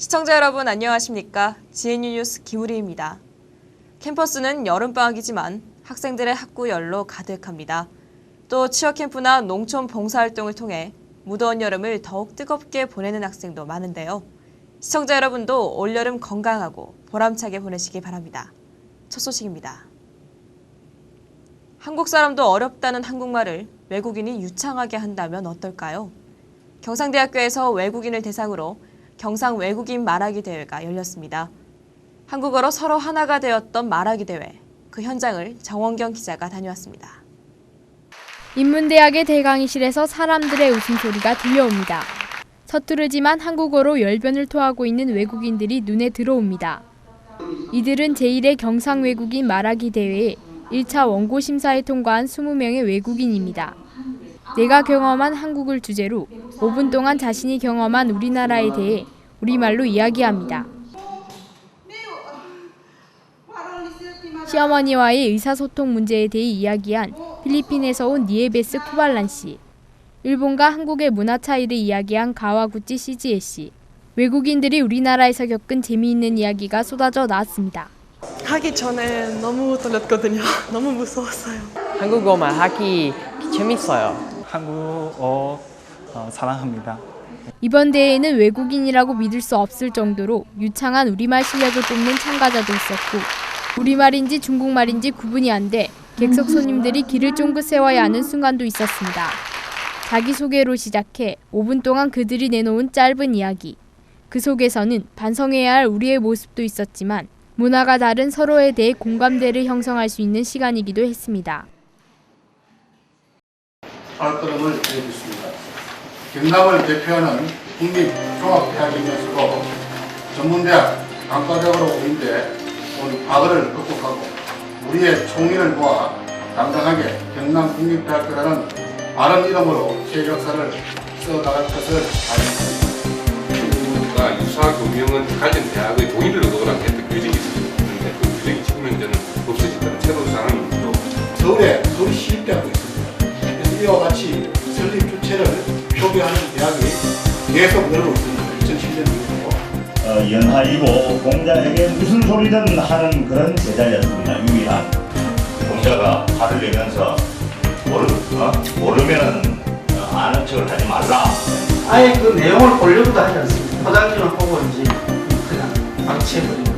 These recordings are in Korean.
시청자 여러분 안녕하십니까? GNU 뉴스 김우리입니다. 캠퍼스는 여름방학이지만 학생들의 학구 열로 가득합니다. 또 취업 캠프나 농촌 봉사활동을 통해 무더운 여름을 더욱 뜨겁게 보내는 학생도 많은데요. 시청자 여러분도 올여름 건강하고 보람차게 보내시기 바랍니다. 첫 소식입니다. 한국 사람도 어렵다는 한국말을 외국인이 유창하게 한다면 어떨까요? 경상대학교에서 외국인을 대상으로 경상 외국인 말하기 대회가 열렸습니다. 한국어로 서로 하나가 되었던 말하기 대회, 그 현장을 정원경 기자가 다녀왔습니다. 인문대학의 대강의실에서 사람들의 웃음소리가 들려옵니다. 서투르지만 한국어로 열변을 토하고 있는 외국인들이 눈에 들어옵니다. 이들은 제1회 경상 외국인 말하기 대회에 1차 원고 심사에 통과한 20명의 외국인입니다. 내가 경험한 한국을 주제로 5분 동안 자신이 경험한 우리나라에 대해 우리말로 이야기합니다. 시어머니와의 의사소통 문제에 대해 이야기한 필리핀에서 온 니에베스 쿠발란 씨, 일본과 한국의 문화 차이를 이야기한 가와구치 시지에 씨, 외국인들이 우리나라에서 겪은 재미있는 이야기가 쏟아져 나왔습니다. 하기 전에 너무 떨렸거든요. 너무 무서웠어요. 한국어만 하기 재밌어요. 한국어 사랑합니다. 이번 대회에는 외국인이라고 믿을 수 없을 정도로 유창한 우리말 실력을 뽐낸 참가자도 있었고 우리말인지 중국말인지 구분이 안 돼 객석 손님들이 길을 쫑긋 세워야 하는 순간도 있었습니다. 자기소개로 시작해 5분 동안 그들이 내놓은 짧은 이야기. 그 속에서는 반성해야 할 우리의 모습도 있었지만 문화가 다른 서로에 대해 공감대를 형성할 수 있는 시간이기도 했습니다. 발걸음을 해주십니다. 경남을 대표하는 국립종합대학이면서도 전문대학, 단과대학으로 인데 온 과거를 극복하고 우리의 총의를 모아 당당하게 경남국립대학교라는 바른 이름으로 새 역사를 써나갈 것을 바랍니다. 가 유사 교명은 관련 대학의 동의를 얻어오라고 했던 규정이 있었는데 그 규정이 지금 현재는 없어졌다는 새로운 상황이죠. 서울에 서울시립대학도 있습니다. 그래서 이와 같이 설립 주체를 표기하는 대학이 계속 늘고 있습니다. 2010년 이후로. 연하이고 공자에게 무슨 소리든 하는 그런 제자였습니다. 유일한. 공자가 화를 내면서 모르면은 아는 척을 하지 말라. 아예 그 내용을 보려고도 하지 않습니다. 포장지를 보고 이제 그냥 방치해버립니다.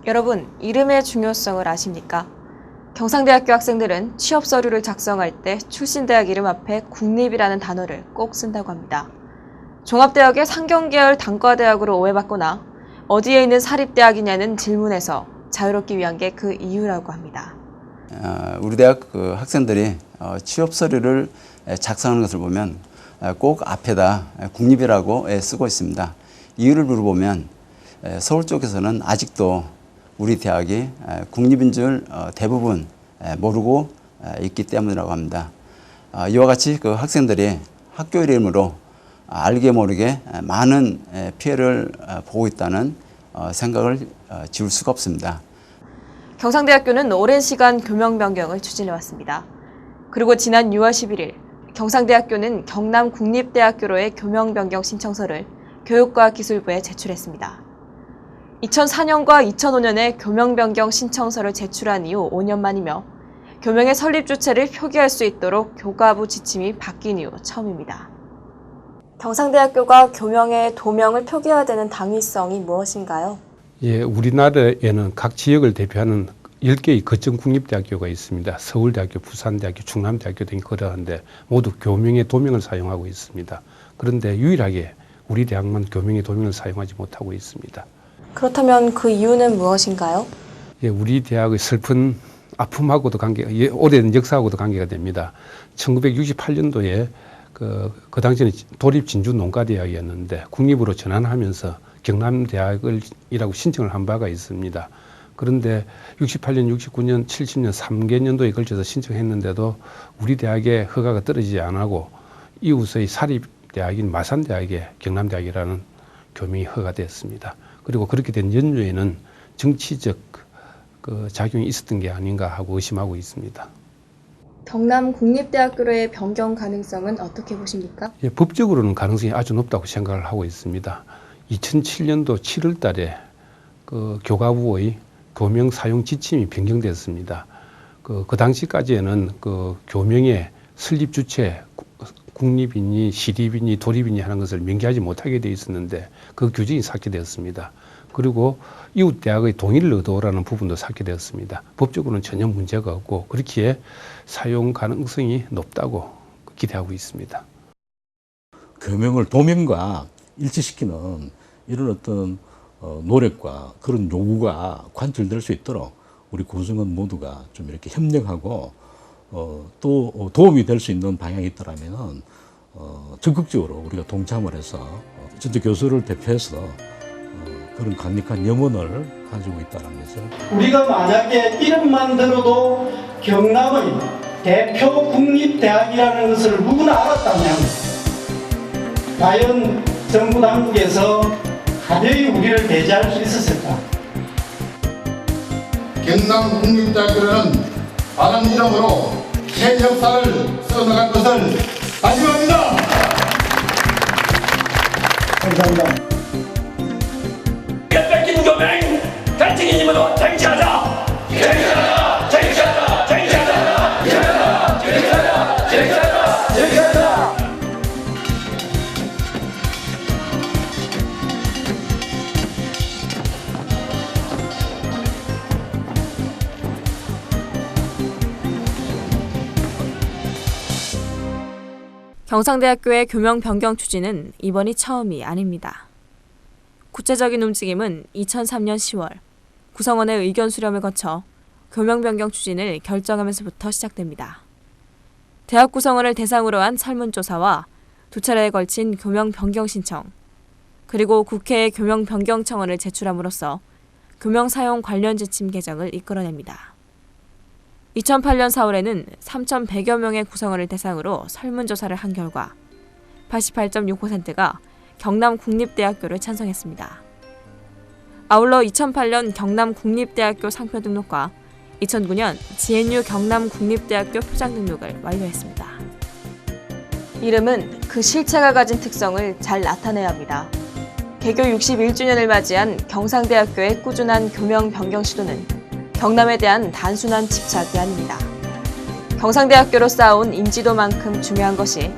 여러분, 이름의 중요성을 아십니까? 경상대학교 학생들은 취업 서류를 작성할 때 출신대학 이름 앞에 국립이라는 단어를 꼭 쓴다고 합니다. 종합대학의 상경계열 단과대학으로 오해받거나 어디에 있는 사립대학이냐는 질문에서 자유롭기 위한 게 그 이유라고 합니다. 우리 대학 학생들이 취업 서류를 작성하는 것을 보면 꼭 앞에다 국립이라고 쓰고 있습니다. 이유를 물어보면 서울 쪽에서는 아직도 우리 대학이 국립인 줄 대부분 모르고 있기 때문이라고 합니다. 이와 같이 그 학생들이 학교 이름으로 알게 모르게 많은 피해를 보고 있다는 생각을 지울 수가 없습니다. 경상대학교는 오랜 시간 교명 변경을 추진해왔습니다. 그리고 지난 6월 11일 경상대학교는 경남국립대학교로의 교명 변경 신청서를 교육과학기술부에 제출했습니다. 2004년과 2005년에 교명 변경 신청서를 제출한 이후 5년 만이며 교명의 설립 주체를 표기할 수 있도록 교과부 지침이 바뀐 이후 처음입니다. 경상대학교가 교명의 도명을 표기해야 되는 당위성이 무엇인가요? 예, 우리나라에는 각 지역을 대표하는 10개의 거점 국립대학교가 있습니다. 서울대학교, 부산대학교, 충남대학교 등이 그러한데 모두 교명의 도명을 사용하고 있습니다. 그런데 유일하게 우리 대학만 교명의 도명을 사용하지 못하고 있습니다. 그렇다면 그 이유는 무엇인가요? 예, 우리 대학의 슬픈 아픔하고도 오래된 역사하고도 관계가 됩니다. 1968년도에 그 당시에는 도립 진주 농가대학이었는데 국립으로 전환하면서 경남대학이라고 신청을 한 바가 있습니다. 그런데 68년, 69년, 70년 3개년도에 걸쳐서 신청했는데도 우리 대학의 허가가 떨어지지 않고 이웃의 사립대학인 마산대학에 경남대학이라는 교명이 허가됐습니다. 그리고 그렇게 된 연유에는 정치적 그 작용이 있었던 게 아닌가 하고 의심하고 있습니다. 경남 국립대학교로의 변경 가능성은 어떻게 보십니까? 예, 법적으로는 가능성이 아주 높다고 생각을 하고 있습니다. 2007년도 7월 달에 그 교과부의 교명 사용 지침이 변경됐습니다. 그 당시까지에는 그 교명의 설립 주체, 국립이니 시립이니 도립이니 하는 것을 명기하지 못하게 되어 있었는데 그 규정이 삭제되었습니다. 그리고 이웃 대학의 동일 의도라는 부분도 삭제되었습니다. 법적으로는 전혀 문제가 없고 그렇기에 사용 가능성이 높다고 기대하고 있습니다. 교명을 도명과 일치시키는 이런 어떤 노력과 그런 요구가 관철될 수 있도록 우리 구성원 모두가 좀 이렇게 협력하고 또 도움이 될 수 있는 방향이 있더라면 적극적으로 우리가 동참을 해서 전체 교수를 대표해서 그런 강력한 염원을 가지고 있다는 것을. 우리가 만약에 이름만 들어도 경남의 대표 국립대학이라는 것을 누구나 알았다면 과연 정부 당국에서 가벼이 우리를 배제할 수 있었을까? 경남 국립대학교는 다른 이름으로 새 역사를 써나갈 것을 다짐합니다. 감사합니다. 뺏긴 교명 갈증인 힘으로 쟁취하자. 쟁취하자. 쟁취하자. 쟁취하자. 쟁취하자. 쟁취하자. 쟁취하자. 쟁취하자. 경상대학교의 교명 변경 추진은 이번이 처음이 아닙니다. 구체적인 움직임은 2003년 10월 구성원의 의견 수렴을 거쳐 교명 변경 추진을 결정하면서부터 시작됩니다. 대학 구성원을 대상으로 한 설문조사와 2차례에 걸친 교명 변경 신청, 그리고 국회에 교명 변경 청원을 제출함으로써 교명 사용 관련 지침 개정을 이끌어냅니다. 2008년 4월에는 3,100여 명의 구성원을 대상으로 설문조사를 한 결과 88.6%가 경남 국립대학교를 찬성했습니다. 아울러 2008년 경남 국립대학교 상표 등록과 2009년 GNU 경남 국립대학교 표장 등록을 완료했습니다. 이름은 그 실체가 가진 특성을 잘 나타내야 합니다. 개교 61주년을 맞이한 경상대학교의 꾸준한 교명 변경 시도는 경남에 대한 단순한 집착이 아닙니다. 경상대학교로 쌓아온 인지도만큼 중요한 것이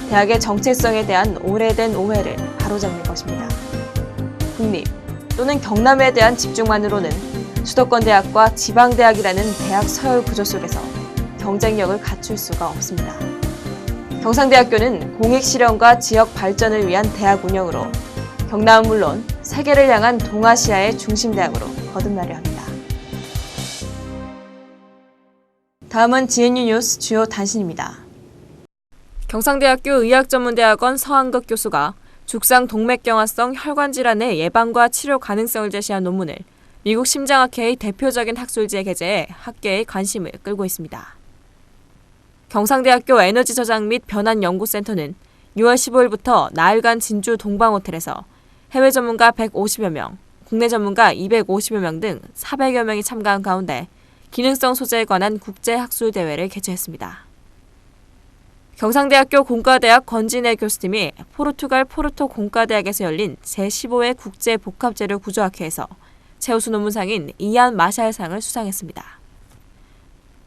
대학의 정체성에 대한 오래된 오해를 바로잡는 것입니다. 국립 또는 경남에 대한 집중만으로는 수도권 대학과 지방대학이라는 대학 서열 구조 속에서 경쟁력을 갖출 수가 없습니다. 경상대학교는 공익 실현과 지역 발전을 위한 대학 운영으로 경남은 물론 세계를 향한 동아시아의 중심대학으로 거듭나려 합니다. 다음은 GNU 뉴스 주요 단신입니다. 경상대학교 의학전문대학원 서한극 교수가 죽상 동맥경화성 혈관질환의 예방과 치료 가능성을 제시한 논문을 미국 심장학회의 대표적인 학술지에 게재해 학계의 관심을 끌고 있습니다. 경상대학교 에너지 저장 및 변환 연구센터는 6월 15일부터 나흘간 진주 동방호텔에서 해외 전문가 150여 명, 국내 전문가 250여 명 등 400여 명이 참가한 가운데 기능성 소재에 관한 국제학술대회를 개최했습니다. 경상대학교 공과대학 권진애 교수팀이 포르투갈 포르토 공과대학에서 열린 제15회 국제복합재료 구조학회에서 최우수 논문상인 이안 마샬상을 수상했습니다.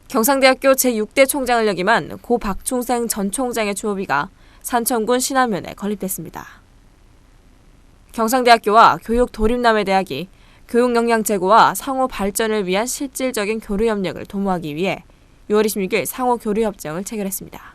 경상대학교 제6대 총장을 역임한 고 박충생 전 총장의 추모비가 산청군 신안면에 건립됐습니다. 경상대학교와 교육도립남해대학이 교육 역량 제고와 상호 발전을 위한 실질적인 교류 협력을 도모하기 위해 6월 26일 상호 교류 협정을 체결했습니다.